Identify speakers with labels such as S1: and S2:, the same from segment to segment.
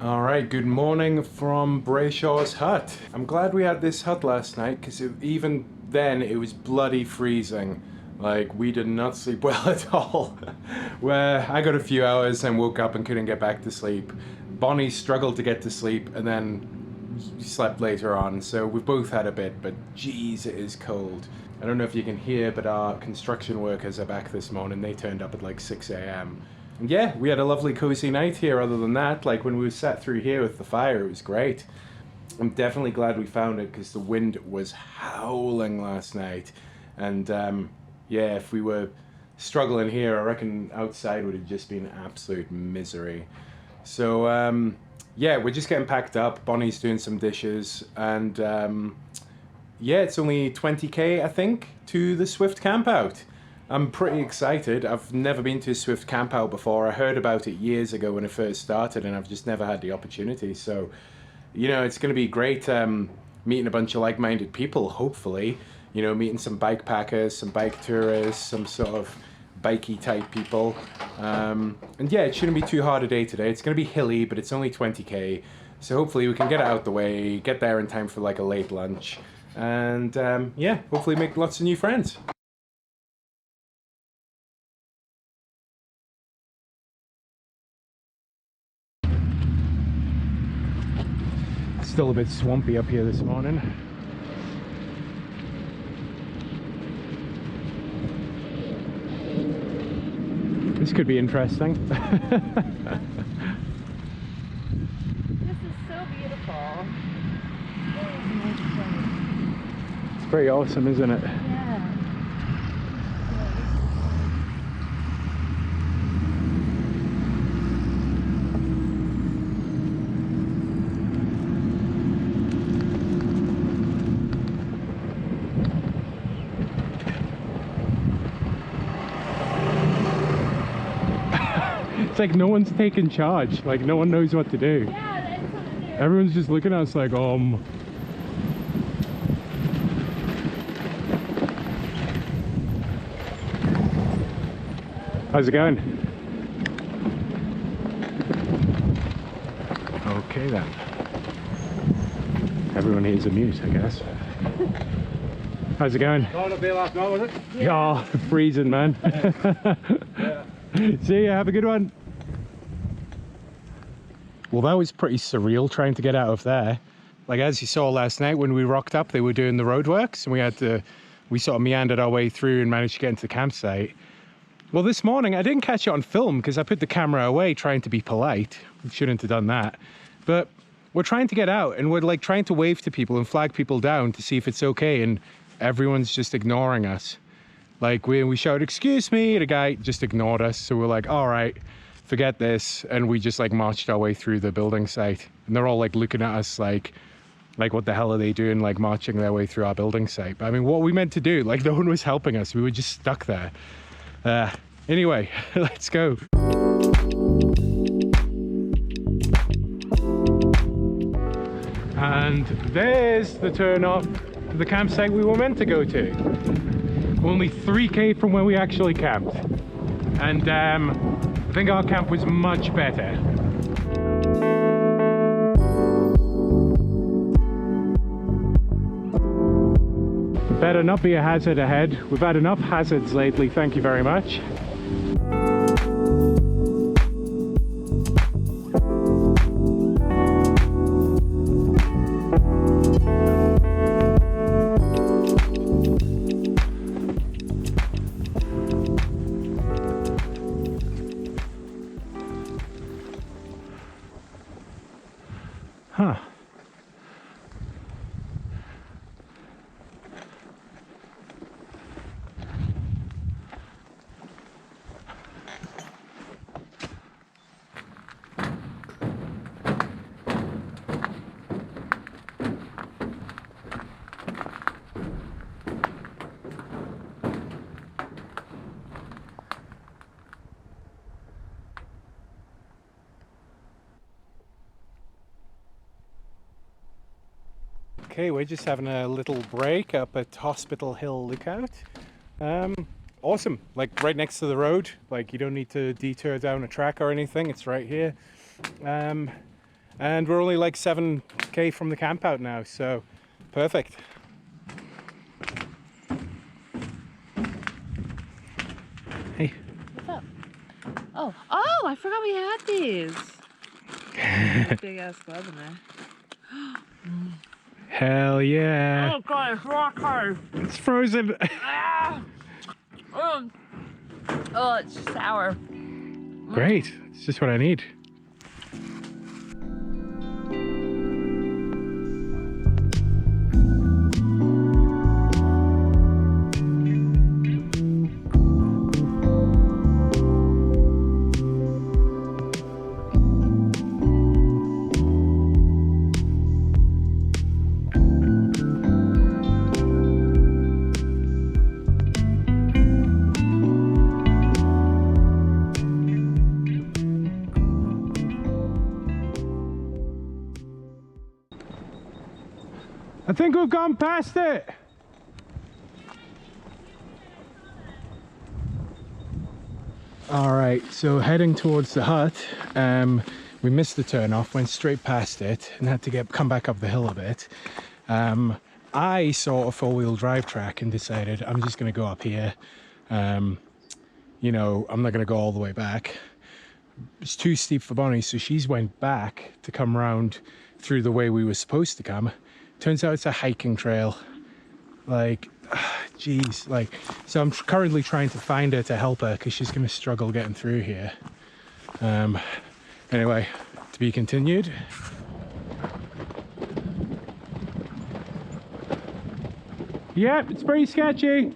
S1: All right, good morning from Brayshaw's hut. I'm glad we had this hut last night because even then it was bloody freezing. Like, we did not sleep well at all. Where I got a few hours and woke up and couldn't get back to sleep. Bonnie struggled to get to sleep and then slept later on, so we've both had a bit, but geez, it is cold. I don't know if you can hear, but our construction workers are back this morning. They turned up at like 6 a.m. And yeah, we had a lovely cozy night here. Other than that, like when we sat through here with the fire, it was great. I'm definitely glad we found it because the wind was howling last night. And yeah, if we were struggling here, I reckon outside would have just been absolute misery. So yeah, we're just getting packed up. Bonnie's doing some dishes, and yeah, it's only 20k, I think, to the Swift Campout. I'm pretty excited. I've never been to a Swift Campout before. I heard about it years ago when it first started, and I've just never had the opportunity. So, you know, it's going to be great meeting a bunch of like-minded people, hopefully. You know, meeting some bike packers, some bike tourists, some sort of bikey type people. And yeah, it shouldn't be too hard a day today. It's going to be hilly, but it's only 20k. So hopefully we can get it out the way, get there in time for like a late lunch. And yeah, hopefully make lots of new friends. Still a bit swampy up here this morning. This could be interesting.
S2: This is so beautiful.
S1: It's pretty awesome, isn't it?
S2: Yeah.
S1: It's like no one's taking charge. Like no one knows what to do.
S2: Yeah, that's what it is.
S1: Everyone's just looking at us like, How's it going? Okay then. Everyone here's a mute, I guess. How's it going?
S3: Going a bit last night, was it?
S1: Yeah, freezing, man.
S3: Yeah.
S1: See ya, have a good one. Well, that was pretty surreal trying to get out of there. Like as you saw last night when we rocked up, they were doing the roadworks and we sort of meandered our way through and managed to get into the campsite. Well, this morning I didn't catch it on film because I put the camera away trying to be polite. We shouldn't have done that. But we're trying to get out and we're like trying to wave to people and flag people down to see if it's okay, and everyone's just ignoring us. Like we shouted, "Excuse me," the guy just ignored us. So we're like, all right, forget this. And we just like marched our way through the building site. And they're all like looking at us like what the hell are they doing, like marching their way through our building site? But I mean, what we meant to do? Like no one was helping us. We were just stuck there. Anyway, let's go. And there's the turn off to the campsite we were meant to go to. Only 3k from where we actually camped. And I think our camp was much better. Better not be a hazard ahead. We've had enough hazards lately, thank you very much. Huh. Okay, we're just having a little break up at Hospital Hill Lookout. Awesome, like right next to the road. Like you don't need to detour down a track or anything. It's right here. And and we're only like 7k from the campout now, so perfect. Hey.
S2: What's up? Oh, I forgot we had these. Big ass glove in there.
S1: Hell yeah.
S2: Oh god, it's rock hard.
S1: It's frozen.
S2: Ah! Oh, it's sour.
S1: Great. It's just what I need. I think we've gone past it. All right, so heading towards the hut. We missed the turn off, went straight past it, and had to come back up the hill a bit. I saw a four-wheel drive track and decided I'm just going to go up here. You know, I'm not going to go all the way back. It's too steep for Bonnie, so she's went back to come around through the way we were supposed to come. Turns out it's a hiking trail. Like, geez, like, so I'm currently trying to find her to help her because she's going to struggle getting through here. Anyway, to be continued. Yep, it's pretty sketchy.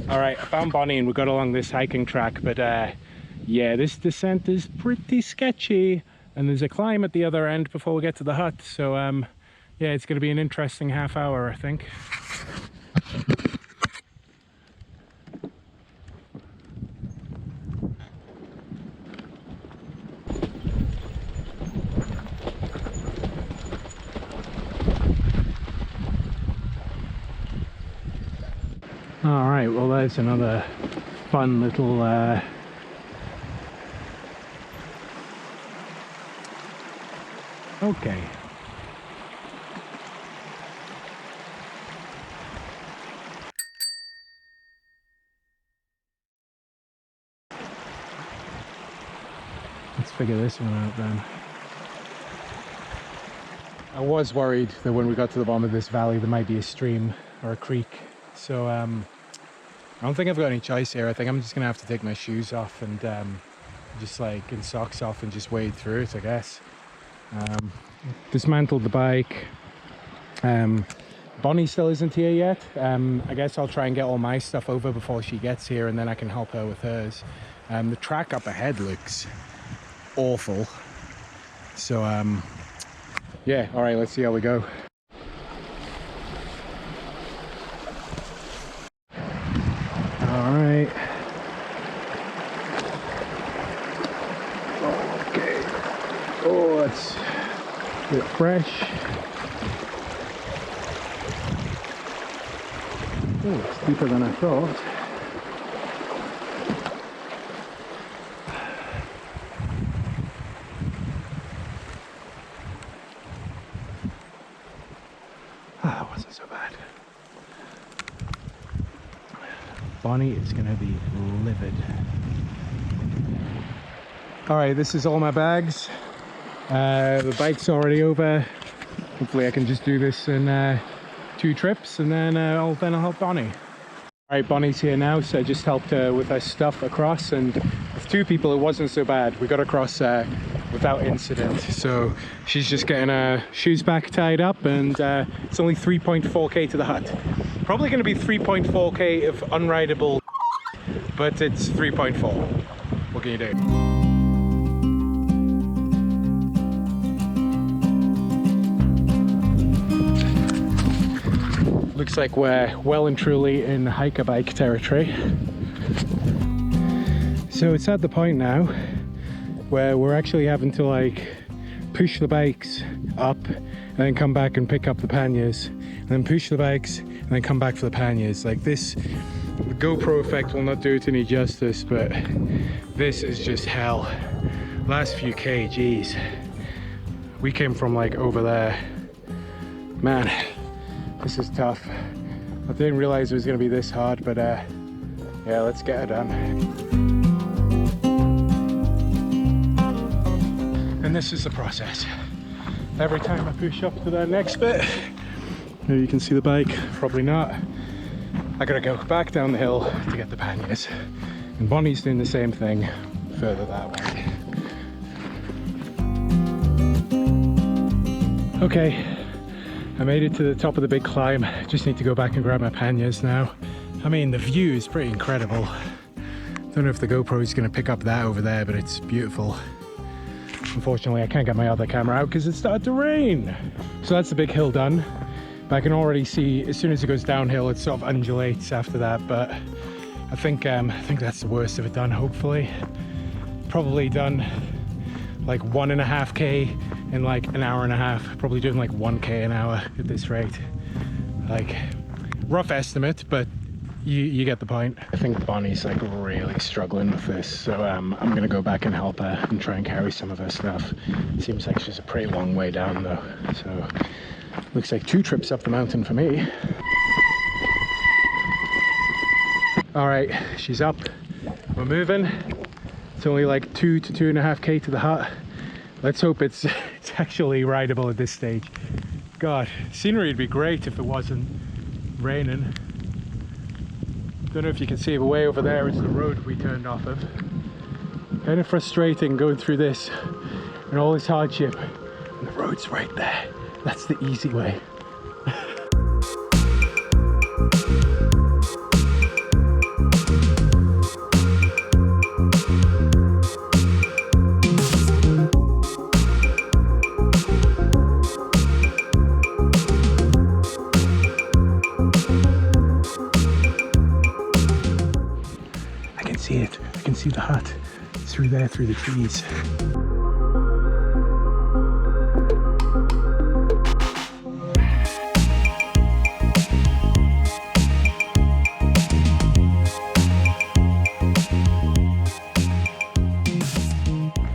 S1: All right, I found Bonnie and we got along this hiking track, but yeah, this descent is pretty sketchy, and there's a climb at the other end before we get to the hut. So yeah, it's going to be an interesting half hour, I think. All right, well, there's another fun little okay. Let's figure this one out then. I was worried that when we got to the bottom of this valley there might be a stream or a creek, so I don't think I've got any choice here. I think I'm just gonna have to take my shoes off and just like and socks off and just wade through it, I guess. Dismantled the bike. Bonnie still isn't here yet. I guess I'll try and get all my stuff over before she gets here, and then I can help her with hers. The track up ahead looks awful, so yeah, all right, let's see how we go. All right. Okay. Oh, it's a bit fresh. Oh, it's deeper than I thought. Ah, that wasn't so bad. Bonnie is going to be livid. All right, this is all my bags. The bike's already over. Hopefully I can just do this in 2 trips, and then I'll help Bonnie. All right, Bonnie's here now, so I just helped her with her stuff across, and with 2 people it wasn't so bad. We got across without incident. So she's just getting her shoes back tied up, and it's only 3.4k to the hut. Probably going to be 3.4k of unrideable, but it's 3.4. What can you do? Looks like we're well and truly in hiker bike territory. So it's at the point now where we're actually having to like push the bikes up and then come back and pick up the panniers, and then push the bikes and then come back for the panniers. Like this, the GoPro effect will not do it any justice, but this is just hell. Last few K, geez. We came from like over there. Man, this is tough. I didn't realize it was gonna be this hard, but yeah, let's get it done. And this is the process. Every time I push up to that next bit, maybe you can see the bike, probably not. I gotta go back down the hill to get the panniers. And Bonnie's doing the same thing further that way. Okay, I made it to the top of the big climb. Just need to go back and grab my panniers now. I mean, the view is pretty incredible. Don't know if the GoPro is gonna pick up that over there, but it's beautiful. Unfortunately, I can't get my other camera out because it started to rain. So that's the big hill done. But I can already see as soon as it goes downhill, it sort of undulates after that. But I think that's the worst of it done, hopefully. Probably done like 1.5K in like an hour and a half. Probably doing like 1K an hour at this rate. Like, rough estimate, but you get the point. I think Bonnie's like really struggling with this, so I'm gonna go back and help her and try and carry some of her stuff. Seems like she's a pretty long way down though, so looks like 2 trips up the mountain for me. All right, she's up, we're moving. It's only like 2 to 2.5K to the hut. Let's hope it's actually rideable at this stage. God, scenery would be great if it wasn't raining. Don't know if you can see, but way over there is the road we turned off of. Kind of frustrating going through this and all this hardship, and the road's right there. That's the easy way. I can see the hut through there, through the trees.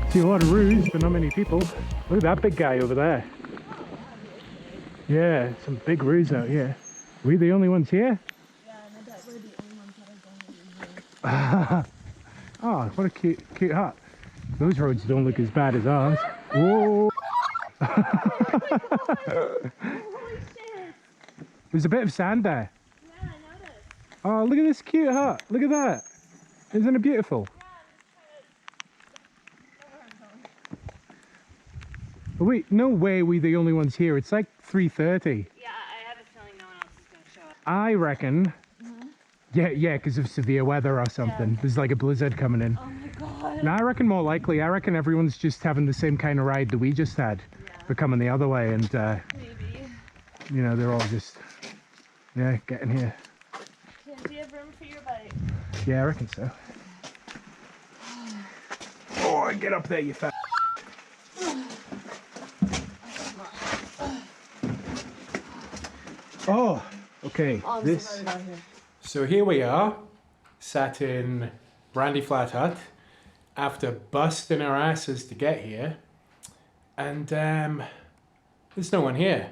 S1: See a lot of roofs, but not many people. Look at that big guy over there. Yeah, some big roofs out here. Are we the only ones here?
S2: Yeah, and I bet we're the only ones that are going to be here.
S1: Oh, what a cute hut. Those roads don't look as bad as ours. Whoa!
S2: Holy shit!
S1: There's a bit of sand there.
S2: Yeah, I noticed.
S1: Oh, look at this cute hut. Look at that. Isn't it beautiful? Oh, wait, no way we the only ones here. It's like 3:30.
S2: Yeah, I have a feeling no one else is going to show up.
S1: I reckon. Yeah, because of severe weather or something.
S2: Yeah.
S1: There's like a blizzard coming in.
S2: Oh my god.
S1: No, I reckon more likely. I reckon everyone's just having the same kind of ride that we just had.
S2: Yeah.
S1: But coming the other way, and
S2: Maybe.
S1: you know, they're all just getting here.
S2: Can't you have room for your bike?
S1: Yeah, I reckon so. Oh, get up there, you fat. Oh, okay. This. So here we are, sat in Brandy Flat Hut after busting our asses to get here, and there's no one here.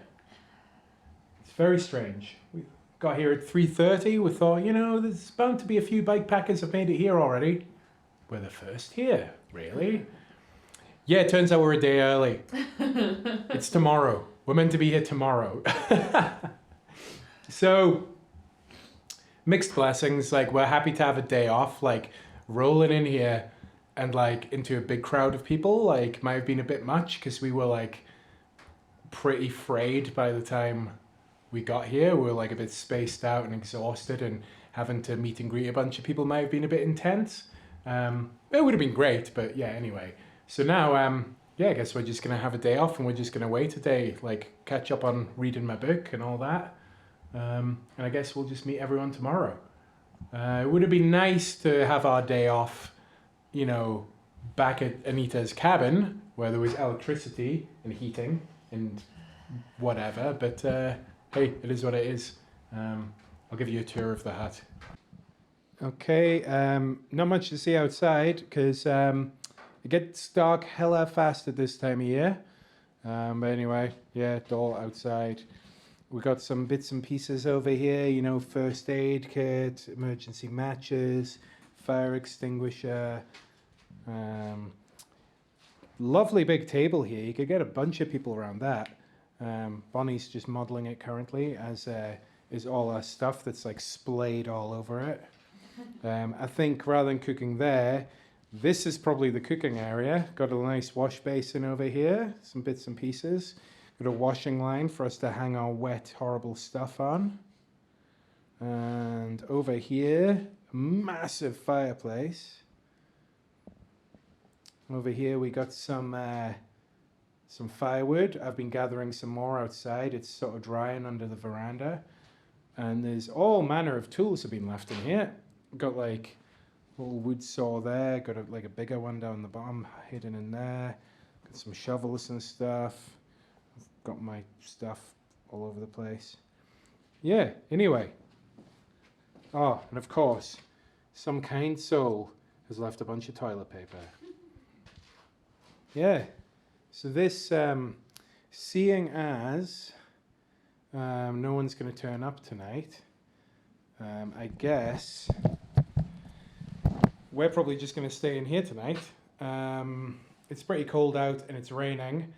S1: It's very strange. We got here at 3:30. We thought, you know, there's bound to be a few bike packers have made it here already. We're the first here, really. Yeah, it turns out we're a day early. It's tomorrow. We're meant to be here tomorrow. So, mixed blessings. Like, we're happy to have a day off. Like, rolling in here and like into a big crowd of people, like, might have been a bit much because we were like pretty frayed by the time we got here. We were like a bit spaced out and exhausted, and having to meet and greet a bunch of people might have been a bit intense. It would have been great, but yeah, anyway. So now, yeah, I guess we're just gonna have a day off and we're just gonna wait a day, like catch up on reading my book and all that. And I guess we'll just meet everyone tomorrow. It would have been nice to have our day off, you know, back at Anita's cabin where there was electricity and heating and whatever, but hey, it is what it is. I'll give you a tour of the hut. Okay, not much to see outside because it gets dark hella fast at this time of year. But anyway, yeah, it's all outside. We got some bits and pieces over here, you know, first aid kit, emergency matches, fire extinguisher. Lovely big table here. You could get a bunch of people around that. Bonnie's just modeling it currently, as is all our stuff that's like splayed all over it. I think rather than cooking there, this is probably the cooking area. Got a nice wash basin over here, some bits and pieces. Got a washing line for us to hang our wet, horrible stuff on. And over here, a massive fireplace. Over here we got some firewood. I've been gathering some more outside. It's sort of drying under the veranda. And there's all manner of tools have been left in here. Got like a little wood saw there. Got like a bigger one down the bottom hidden in there. Got some shovels and stuff. I've got my stuff all over the place. Yeah, anyway. Oh, and of course, some kind soul has left a bunch of toilet paper. Yeah, so this, seeing as no one's going to turn up tonight, I guess we're probably just going to stay in here tonight. It's pretty cold out and it's raining.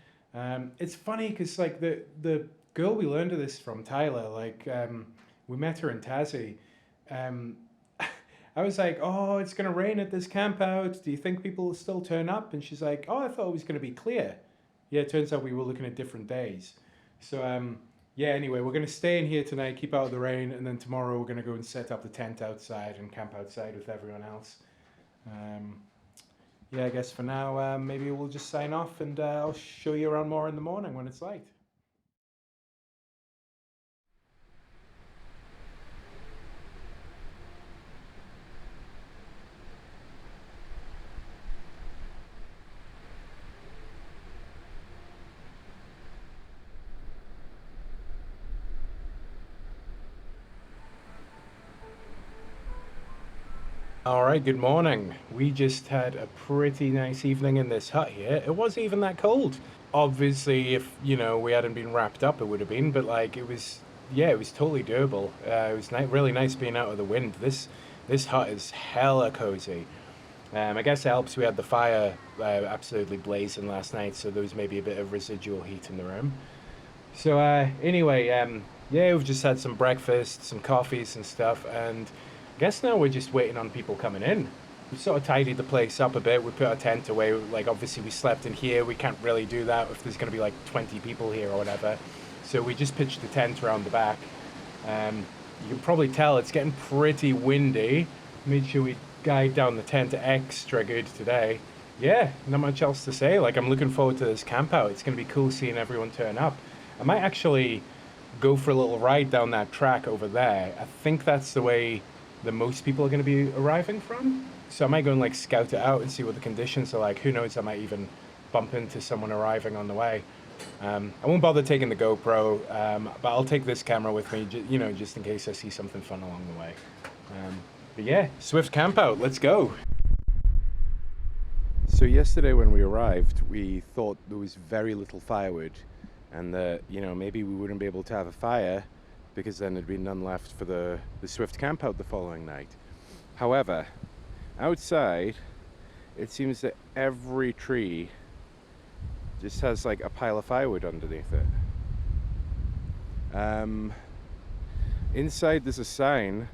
S1: It's funny because like the girl we learned of this from, Tyler, like we met her in Tassie. I was like, oh, it's going to rain at this camp out. Do you think people will still turn up? And she's like, oh, I thought it was going to be clear. Yeah, it turns out we were looking at different days. So, yeah, anyway, we're going to stay in here tonight, keep out of the rain, and then tomorrow we're going to go and set up the tent outside and camp outside with everyone else. Yeah, I guess for now, maybe we'll just sign off and I'll show you around more in the morning when it's light. All right, good morning. We just had a pretty nice evening in this hut here. It wasn't even that cold. Obviously, if, you know, we hadn't been wrapped up, it would have been, but like it was, yeah, it was totally doable. It was really nice being out of the wind. This hut is hella cozy. I guess it helps we had the fire absolutely blazing last night, so there was maybe a bit of residual heat in the room. So anyway, yeah, we've just had some breakfast, some coffees and stuff, and I guess now we're just waiting on people coming in. We sort of tidied the place up a bit. We put our tent away. Like, obviously, we slept in here. We can't really do that if there's going to be like 20 people here or whatever. So we just pitched the tent around the back. You can probably tell it's getting pretty windy. Made sure we guide down the tent extra good today. Yeah, not much else to say. Like, I'm looking forward to this camp out. It's going to be cool seeing everyone turn up. I might actually go for a little ride down that track over there. I think that's the way that most people are going to be arriving from. So I might go and like scout it out and see what the conditions are like. Who knows, I might even bump into someone arriving on the way. I won't bother taking the GoPro, but I'll take this camera with me, you know, just in case I see something fun along the way. But yeah, Swift Campout, let's go. So yesterday when we arrived, we thought there was very little firewood and that, you know, maybe we wouldn't be able to have a fire because then there'd be none left for the Swift Campout the following night. However, outside, it seems that every tree just has like a pile of firewood underneath it. Inside there's a sign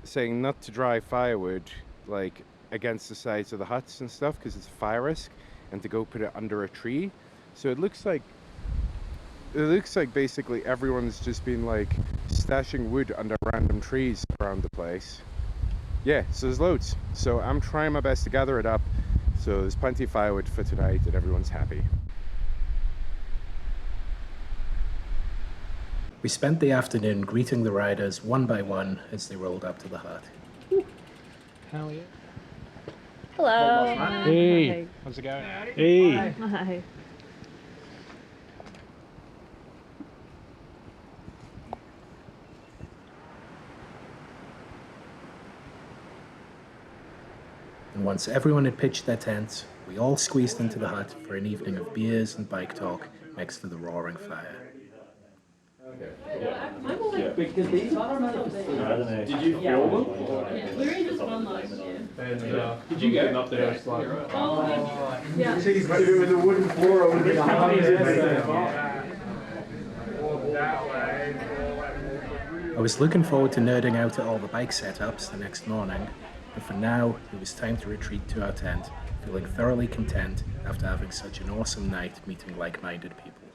S1: saying not to dry firewood like against the sides of the huts and stuff because it's a fire risk, and to go put it under a tree. So it looks like basically everyone's just been like stashing wood under random trees around the place. Yeah, so there's loads. So I'm trying my best to gather it up. So there's plenty of firewood for tonight and everyone's happy. We spent the afternoon greeting the riders one by one as they rolled up to the hut. Hell yeah.
S2: Hello.
S1: Hey.
S3: How's it going?
S1: Hey.
S2: Hi.
S4: And once everyone had pitched their tents, we all squeezed into the hut for an evening of beers and bike talk next to the roaring fire.
S1: Did you film them? And did you get up there?
S3: Yeah. With the wooden floor over the
S4: I was looking forward to nerding out at all the bike setups the next morning, but for now, it was time to retreat to our tent, feeling thoroughly content after having such an awesome night meeting like-minded people.